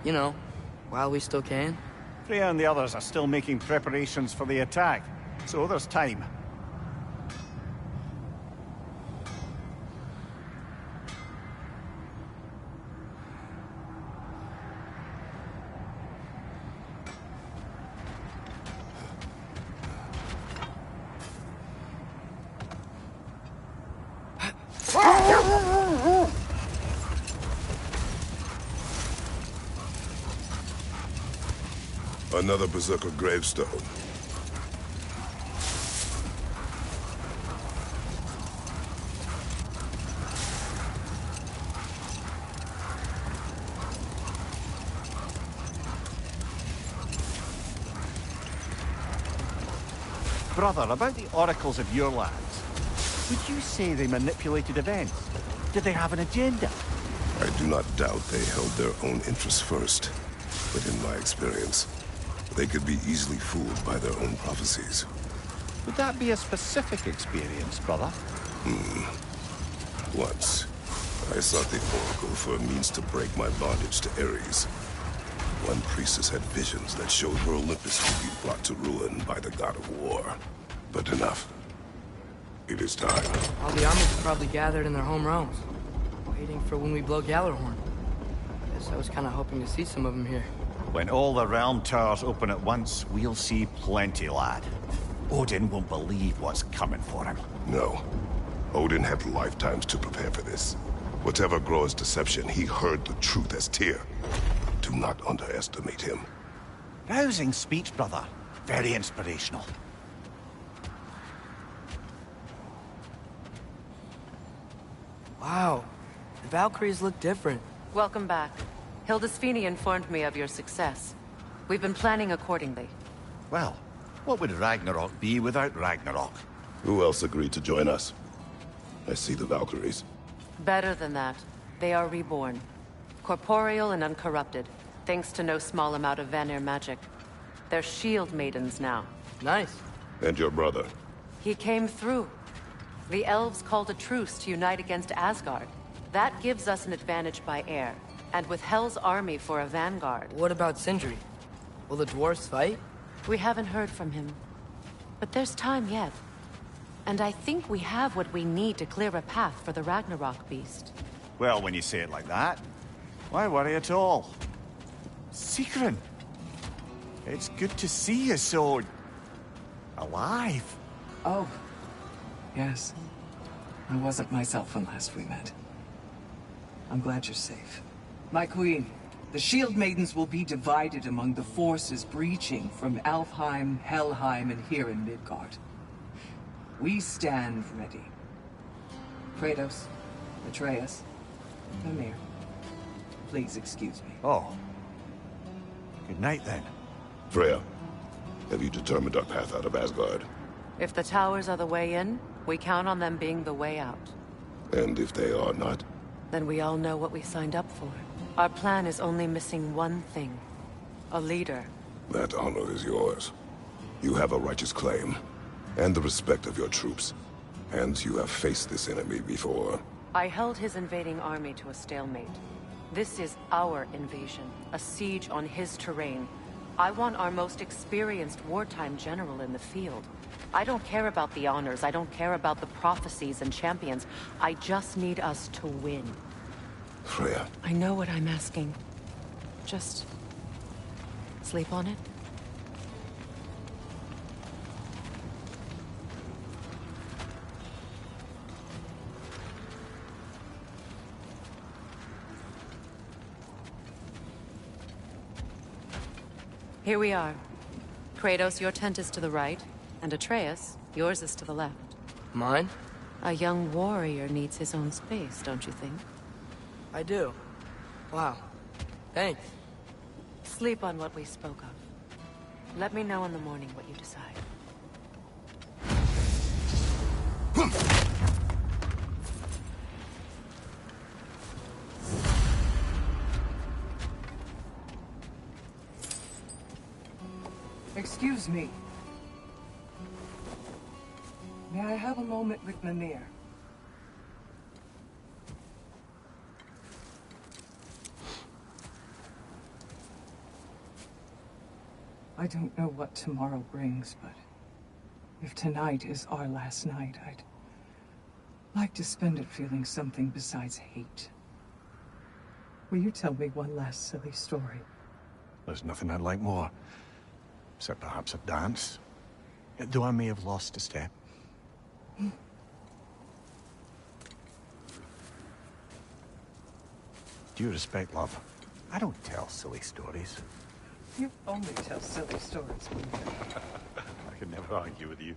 You know, while we still can. Freya and the others are still making preparations for the attack, so there's time. Another Berserker gravestone. Brother, about the oracles of your lands, would you say they manipulated events? Did they have an agenda? I do not doubt they held their own interests first, but in my experience, they could be easily fooled by their own prophecies. Would that be a specific experience, brother? Once, I sought the Oracle for a means to break my bondage to Ares. One priestess had visions that showed where Olympus would be brought to ruin by the god of war. But enough. It is time. All the armies are probably gathered in their home realms, waiting for when we blow Gjallarhorn. Guess I was kind of hoping to see some of them here. When all the realm towers open at once, we'll see plenty, lad. Odin won't believe what's coming for him. No. Odin had lifetimes to prepare for this. Whatever Groa's deception, he heard the truth as Tyr. Do not underestimate him. Rousing speech, brother. Very inspirational. Wow, the Valkyries look different. Welcome back. Hildisfini informed me of your success. We've been planning accordingly. Well, what would Ragnarok be without Ragnarok? Who else agreed to join us? I see the Valkyries. Better than that. They are reborn. Corporeal and uncorrupted, thanks to no small amount of Vanir magic. They're shield maidens now. Nice. And your brother? He came through. The elves called a truce to unite against Asgard. That gives us an advantage by air, and with Hell's army for a vanguard. What about Sindri? Will the dwarves fight? We haven't heard from him. But there's time yet. And I think we have what we need to clear a path for the Ragnarok beast. Well, when you say it like that, why worry at all? Sigrun! It's good to see you so... alive. Oh, yes. I wasn't myself when last we met. I'm glad you're safe. My queen, the Shield Maidens will be divided among the forces breaching from Alfheim, Helheim, and here in Midgard. We stand ready. Kratos, Atreus, Mimir, please excuse me. Oh. Good night, then. Freya, have you determined our path out of Asgard? If the towers are the way in, we count on them being the way out. And if they are not? Then we all know what we signed up for. Our plan is only missing one thing. A leader. That honor is yours. You have a righteous claim, and the respect of your troops. And you have faced this enemy before. I held his invading army to a stalemate. This is our invasion, a siege on his terrain. I want our most experienced wartime general in the field. I don't care about the honors, I don't care about the prophecies and champions. I just need us to win. Freya. I know what I'm asking. Just... sleep on it? Here we are. Kratos, your tent is to the right, and Atreus, yours is to the left. Mine? A young warrior needs his own space, don't you think? I do. Wow. Thanks. Sleep on what we spoke of. Let me know in the morning what you decide. Excuse me. May I have a moment with Mimir? I don't know what tomorrow brings, but if tonight is our last night, I'd like to spend it feeling something besides hate. Will you tell me one last silly story? There's nothing I'd like more. Except perhaps a dance. Though I may have lost a step. Due respect, love, I don't tell silly stories. You only tell silly stories, Weaver. I could never argue with you.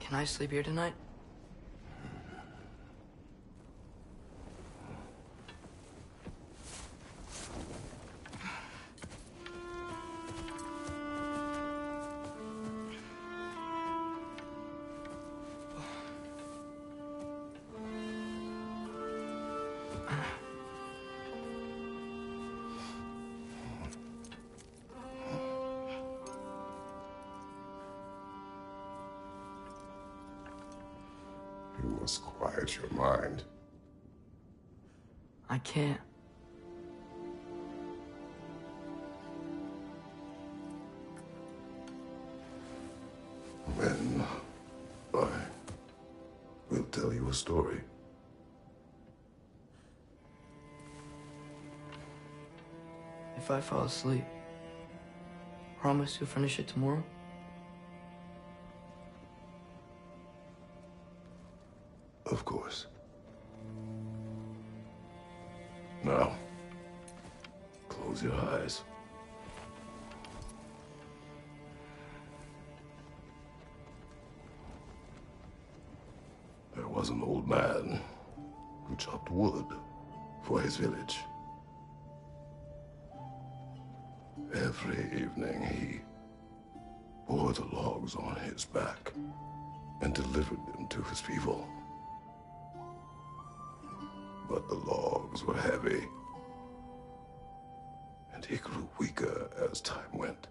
Can I sleep here tonight? You must quiet your mind. I can't. Then I will tell you a story. If I fall asleep, promise to finish it tomorrow? Of course. Now, close your eyes. There was an old man who chopped wood for his village. Every evening he bore the logs on his back and delivered them to his people. But the logs were heavy, and he grew weaker as time went.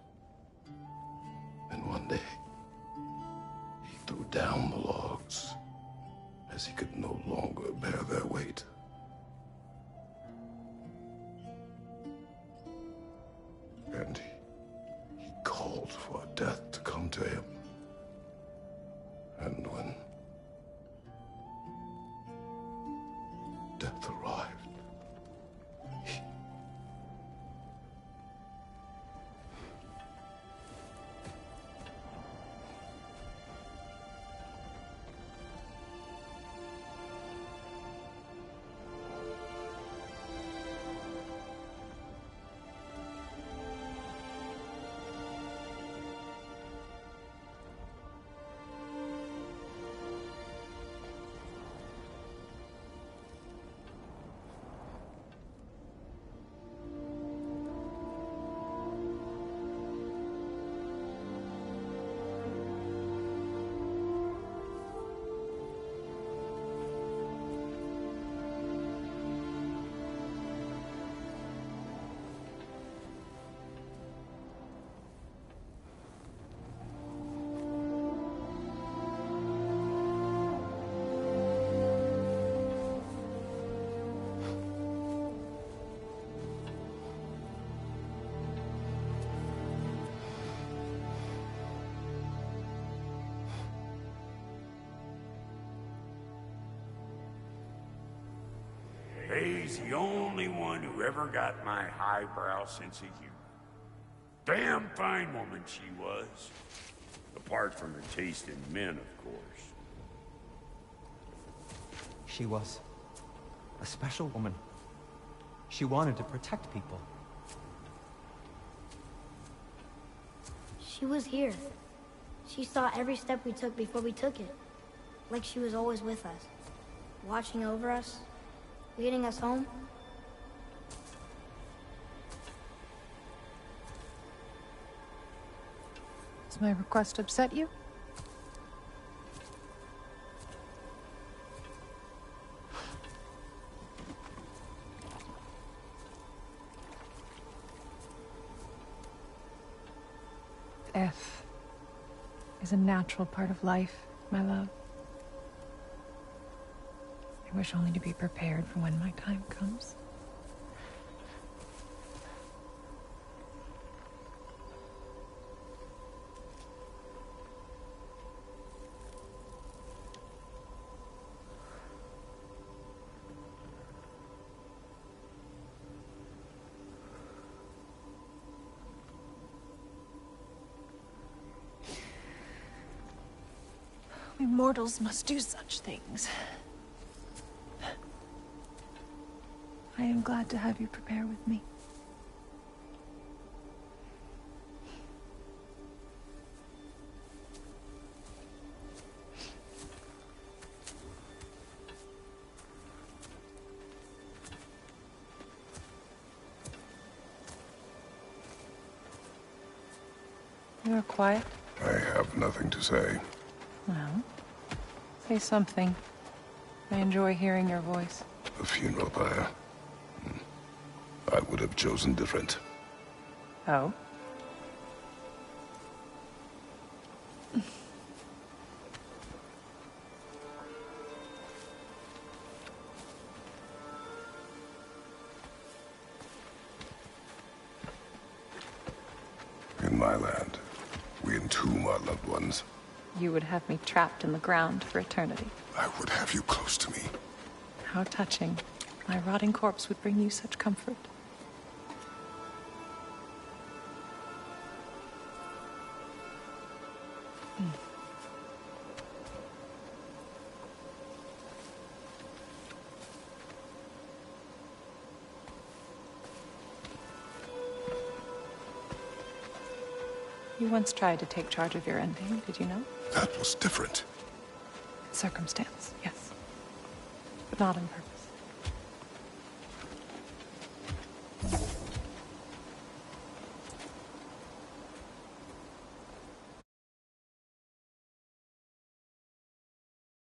And one day, he threw down the logs as he could no longer bear their weight. And he called for death to come to him. And when death arrived, He's the only one who ever got my highbrow sense of humor. Damn fine woman she was. Apart from her taste in men, of course. She was a special woman. She wanted to protect people. She was here. She saw every step we took before we took it. Like she was always with us. Watching over us. Leading us home. Does my request upset you? Death is a natural part of life, my love. I wish only to be prepared for when my time comes. We mortals must do such things. I am glad to have you prepare with me. You are quiet. I have nothing to say. Well, say something. I enjoy hearing your voice. A funeral pyre. I would have chosen different. Oh? In my land, we entomb our loved ones. You would have me trapped in the ground for eternity. I would have you close to me. How touching. My rotting corpse would bring you such comfort. You once tried to take charge of your ending, did you know? That was different. Circumstance, yes. But not on purpose.